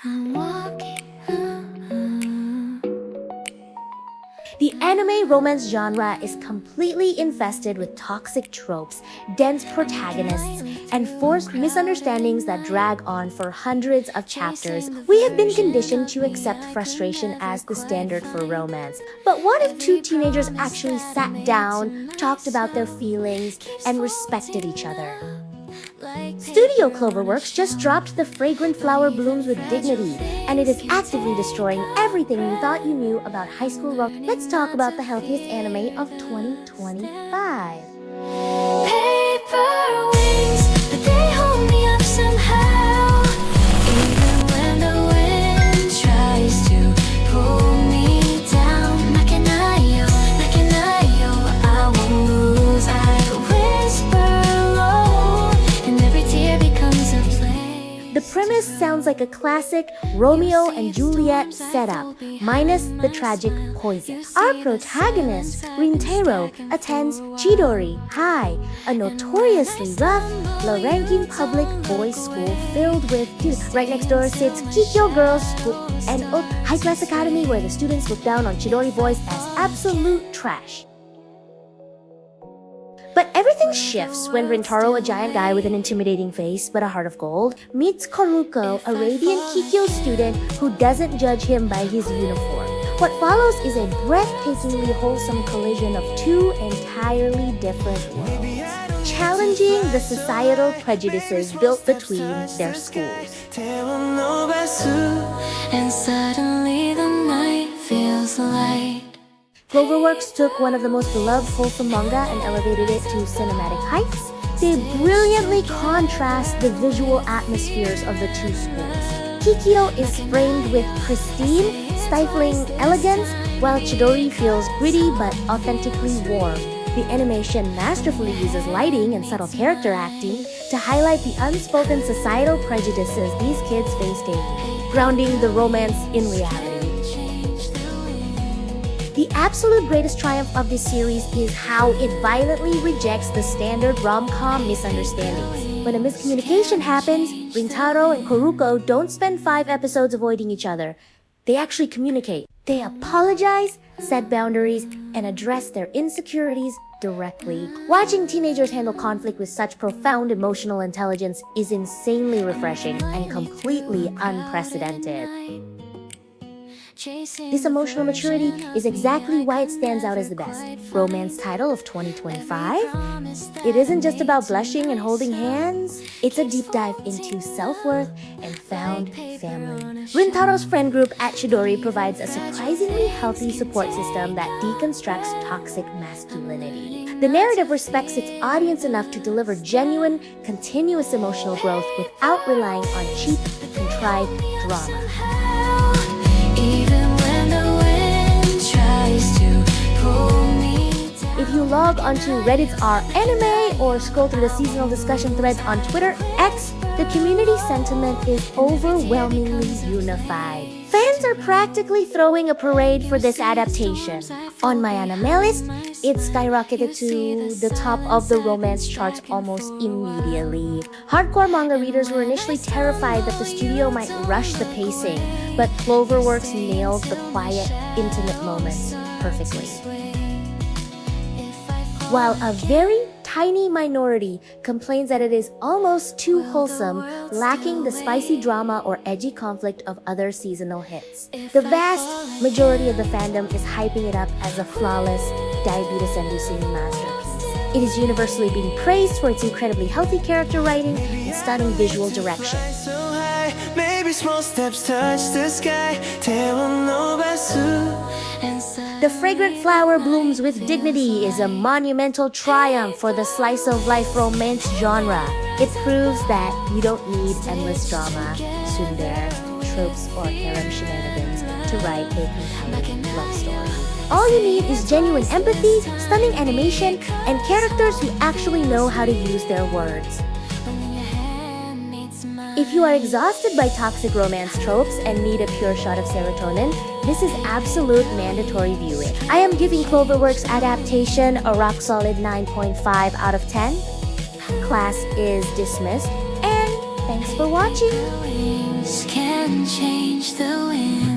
I'm walking. The anime romance genre is completely infested with toxic tropes, dense protagonists, and forced misunderstandings that drag on for hundreds of chapters. We have been conditioned to accept frustration as the standard for romance. But what if two teenagers actually sat down, talked about their feelings, and respected each other? Studio CloverWorks just dropped the Fragrant flower blooms with dignity, and it is actively destroying everything you thought you knew about high school rom. Let's talk about the healthiest anime of 2025. Paper wings, but they hold me up somehow. Even when the wind tries to pull me down, like an eye, I won't lose. I whisper low, and every tear becomes a play. The premise sounds like a classic Romeo and Juliet setup, minus the tragic poison. Our protagonist, Rintaro, attends Chidori High, a notoriously rough, low-ranking public boys' school filled with students. Right next door sits Kikyo Girls School, an high-class academy where the students look down on Chidori boys as absolute trash. But everything shifts when Rintaro, a giant guy with an intimidating face but a heart of gold, meets Kaoruko, a radiant Kikyo student who doesn't judge him by his uniform. What follows is a breathtakingly wholesome collision of two entirely different worlds, challenging the societal prejudices built between their schools. And suddenly the night feels light. CloverWorks took one of the most beloved wholesome manga and elevated it to cinematic heights. They brilliantly contrast the visual atmospheres of the two schools. Kikyo is framed with pristine, stifling elegance, while Chidori feels gritty but authentically warm. The animation masterfully uses lighting and subtle character acting to highlight the unspoken societal prejudices these kids face daily, grounding the romance in reality. The absolute greatest triumph of this series is how it violently rejects the standard rom-com misunderstandings. When a miscommunication happens, Rintaro and Kaoruko don't spend 5 episodes avoiding each other. They actually communicate. They apologize, set boundaries, and address their insecurities directly. Watching teenagers handle conflict with such profound emotional intelligence is insanely refreshing and completely unprecedented. This emotional maturity is exactly why it stands out as the best romance title of 2025. It isn't just about blushing and holding hands. It's a deep dive into self-worth and found family. Rintaro's friend group at Chidori provides a surprisingly healthy support system that deconstructs toxic masculinity. The narrative respects its audience enough to deliver genuine, continuous emotional growth without relying on cheap, contrived drama. Even when the wind tries to pull me down. If you log onto Reddit's r/anime or scroll through the seasonal discussion threads on Twitter X, the community sentiment is overwhelmingly unified. Fans are practically throwing a parade for this adaptation. On my anime list, it skyrocketed to the top of the romance charts almost immediately. Hardcore manga readers were initially terrified that the studio might rush the pacing, but CloverWorks nailed the quiet, intimate moments perfectly. While a very tiny minority complains that it is almost too wholesome, lacking the spicy drama or edgy conflict of other seasonal hits. The vast majority of the fandom is hyping it up as a flawless, diabetes-inducing masterpiece. It is universally being praised for its incredibly healthy character writing and stunning visual direction. Maybe small steps touch the sky. The Fragrant flower blooms with dignity is a monumental triumph for the slice-of-life romance genre. It proves that you don't need endless drama, tsundere, tropes, or harem shenanigans to write a compelling love story. All you need is genuine empathy, stunning animation, and characters who actually know how to use their words. If you are exhausted by toxic romance tropes and need a pure shot of serotonin, this is absolute mandatory viewing. I am giving CloverWorks adaptation a rock-solid 9.5 out of 10. Class is dismissed, and thanks for watching! breeze can change the wind.